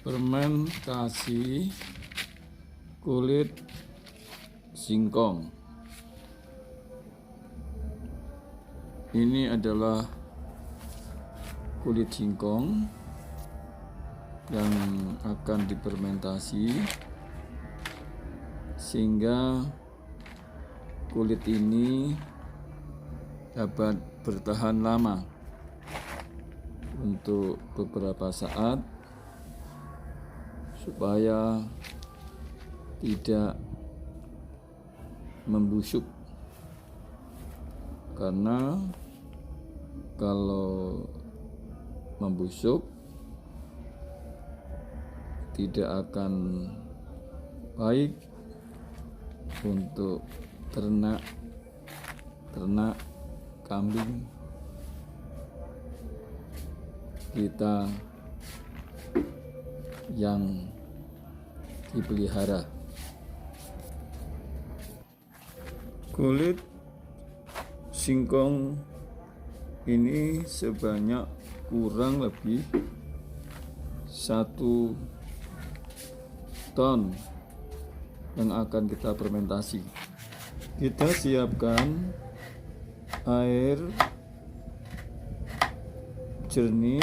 Fermentasi kulit singkong. Ini adalah kulit singkong yang akan difermentasi sehingga kulit ini dapat bertahan lama untuk beberapa saat supaya tidak membusuk, karena kalau membusuk tidak akan baik untuk ternak kambing kita yang dipelihara. Kulit singkong ini sebanyak kurang lebih 1 ton yang akan kita fermentasi. Kita siapkan air jernih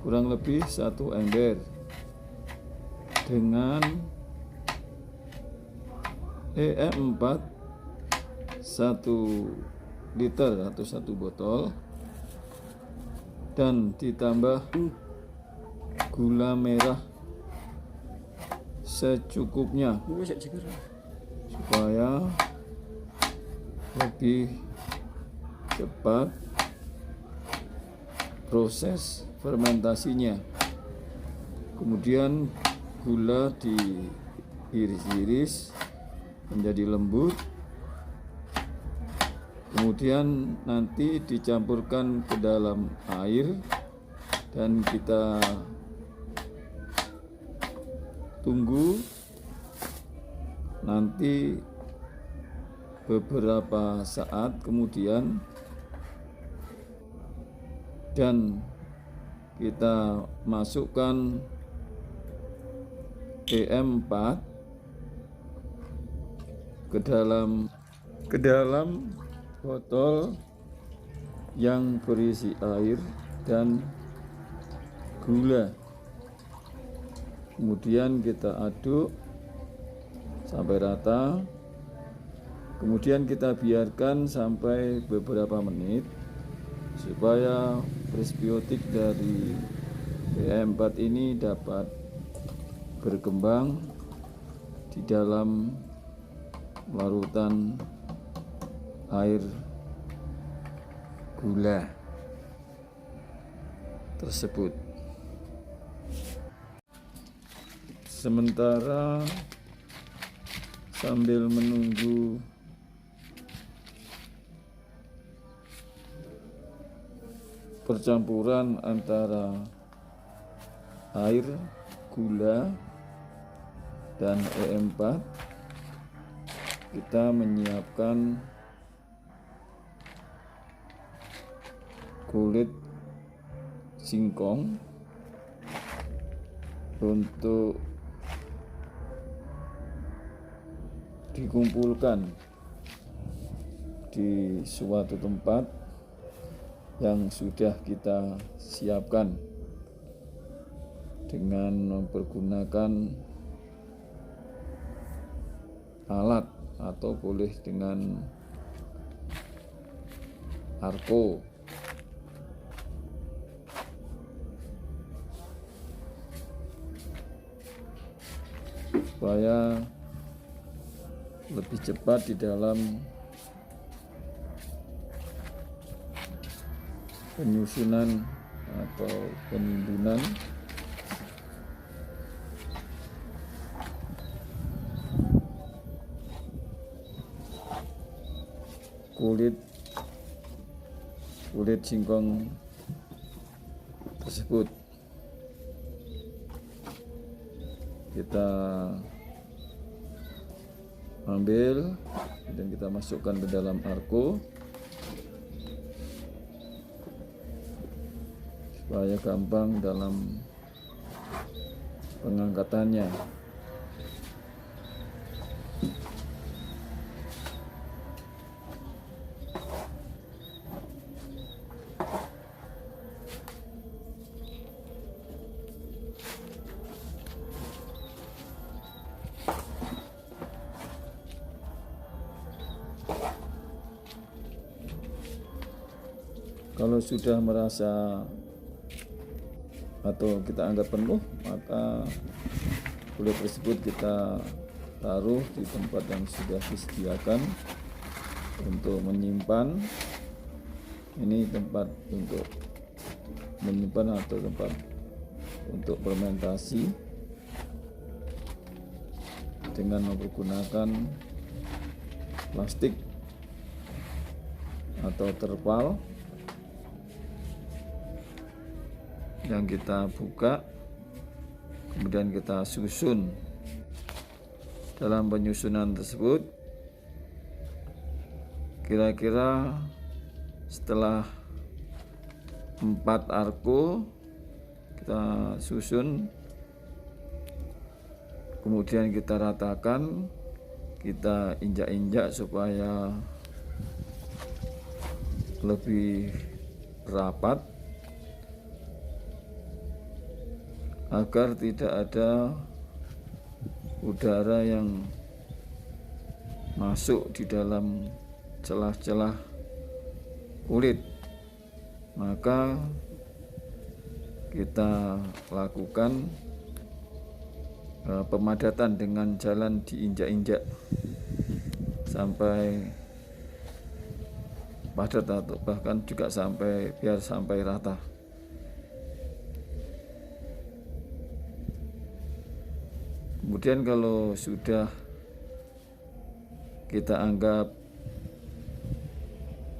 kurang lebih 1 ember dengan EM4 1 liter atau 1 botol, dan ditambah gula merah secukupnya supaya lebih cepat proses fermentasinya. Kemudian gula diiris-iris menjadi lembut, kemudian nanti dicampurkan ke dalam air dan kita tunggu nanti beberapa saat kemudian, dan kita masukkan EM4 ke dalam botol yang berisi air dan gula. Kemudian kita aduk sampai rata. Kemudian kita biarkan sampai beberapa menit supaya presbiotik dari EM4 ini dapat berkembang di dalam larutan air gula tersebut. Sementara sambil menunggu percampuran antara air, gula, dan EM4, kita menyiapkan kulit singkong untuk dikumpulkan di suatu tempat yang sudah kita siapkan dengan mempergunakan alat atau boleh dengan arko. Supaya lebih cepat di dalam penyusunan atau penimbunan kulit singkong tersebut. Kita ambil dan kita masukkan ke dalam arko supaya gampang dalam pengangkatannya. Kalau sudah merasa atau kita anggap penuh, maka kulit tersebut kita taruh di tempat yang sudah disediakan untuk menyimpan. Ini tempat untuk menyimpan atau tempat untuk fermentasi dengan menggunakan plastik atau terpal yang kita buka, kemudian kita susun. Dalam penyusunan tersebut, kira-kira setelah 4 arko kita susun, kemudian kita ratakan, kita injak-injak supaya lebih rapat, agar tidak ada udara yang masuk di dalam celah-celah kulit. Maka kita lakukan pemadatan dengan jalan diinjak-injak sampai padat atau bahkan juga biar sampai rata. Kemudian kalau sudah kita anggap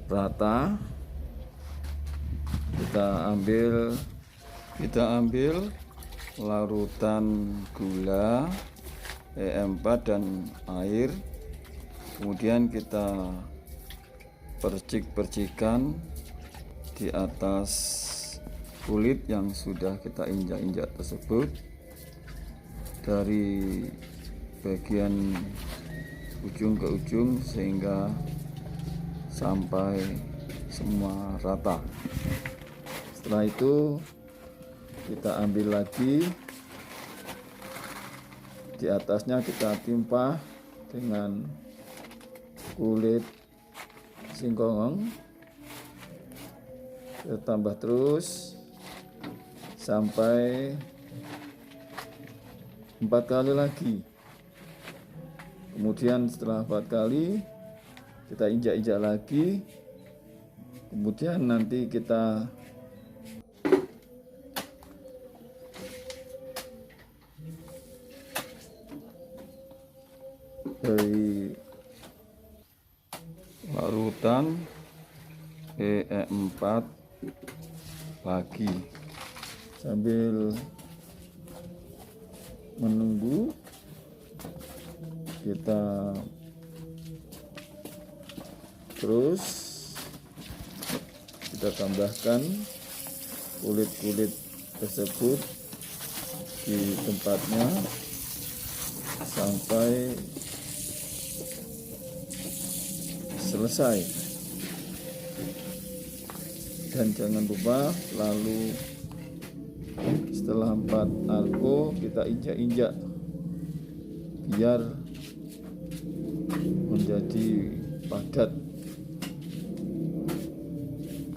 rata, kita ambil larutan gula E4 dan air, kemudian kita percik-percikan di atas kulit yang sudah kita injak-injak tersebut, dari bagian ujung ke ujung sehingga sampai semua rata. Setelah itu kita ambil lagi, di atasnya kita timpa dengan kulit singkong, kita tambah terus sampai 4 kali lagi. Kemudian setelah 4 kali kita injak-injak lagi, kemudian nanti kita dari larutan E4 lagi sambil menunggu. Kita terus kita tambahkan kulit-kulit tersebut di tempatnya sampai selesai. Dan jangan lupa lalu setelah 4 arko kita injak-injak biar menjadi padat.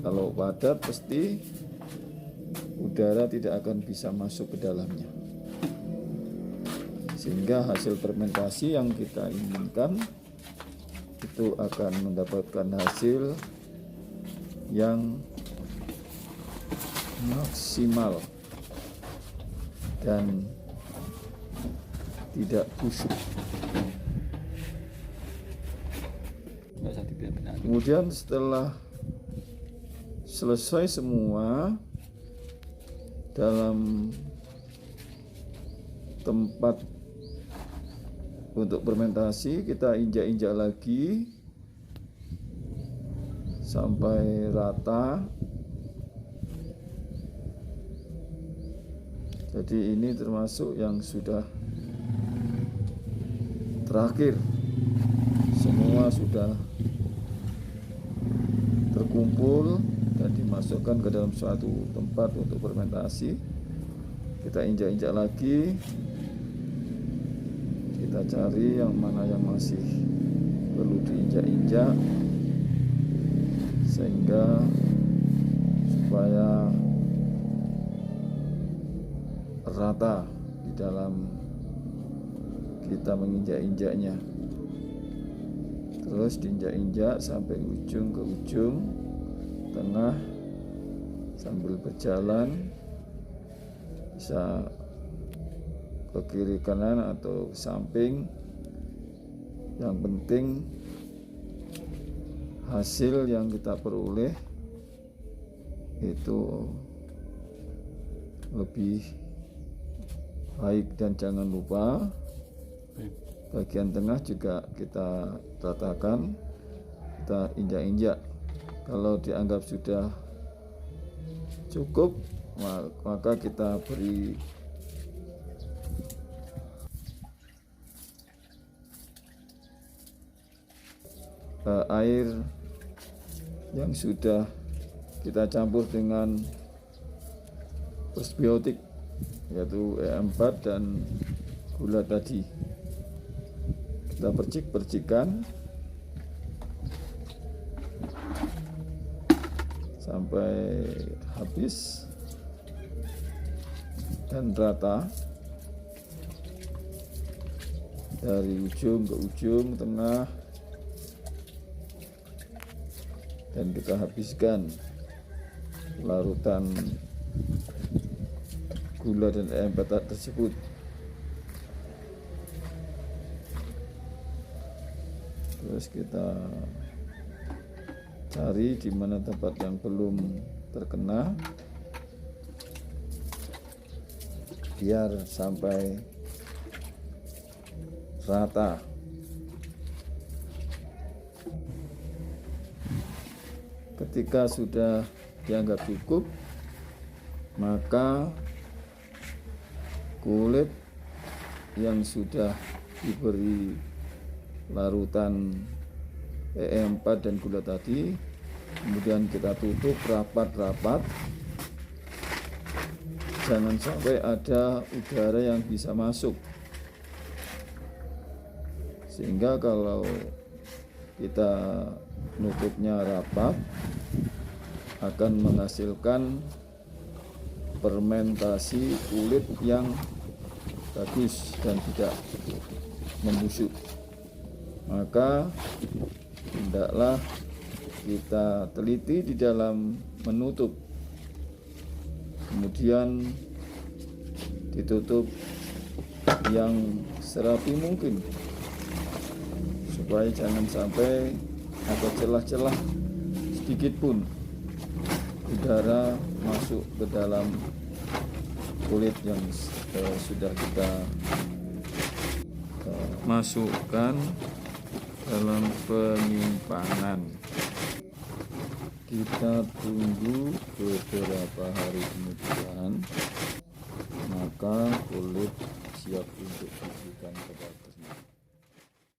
Kalau padat pasti udara tidak akan bisa masuk ke dalamnya, sehingga hasil fermentasi yang kita inginkan itu akan mendapatkan hasil yang maksimal dan tidak busuk. Kemudian setelah selesai semua dalam tempat untuk fermentasi, kita injak-injak lagi sampai rata. Jadi ini termasuk yang sudah terakhir, semua sudah terkumpul dan dimasukkan ke dalam suatu tempat untuk fermentasi. Kita injak-injak lagi, kita cari yang mana yang masih perlu diinjak-injak sehingga supaya rata di dalam kita menginjak-injaknya. Terus diinjak-injak sampai ujung ke ujung tengah sambil berjalan, bisa ke kiri kanan atau ke samping. Yang penting hasil yang kita peroleh itu lebih baik. Dan jangan lupa bagian tengah juga kita ratakan, kita injak-injak. Kalau dianggap sudah cukup, maka kita beri air yang sudah kita campur dengan postbiotik, yaitu E4 dan gula tadi. Kita percik-percikan sampai habis dan rata dari ujung ke ujung tengah, dan kita habiskan larutan gula dan E4 tersebut. Terus kita cari di mana tempat yang belum terkena, biar sampai rata. Ketika sudah dianggap cukup, maka kulit yang sudah diberi larutan E4 dan gula tadi, kemudian kita tutup rapat-rapat, jangan sampai ada udara yang bisa masuk, sehingga kalau kita nutupnya rapat akan menghasilkan fermentasi kulit yang bagus dan tidak membusuk. Maka hendaklah kita teliti di dalam menutup, kemudian ditutup yang serapi mungkin, supaya jangan sampai ada celah-celah sedikit pun udara masuk ke dalam kulit yang sudah kita masukkan dalam penyimpanan. Kita tunggu beberapa hari kemudian, maka kulit siap untuk diberikan kepada ternak.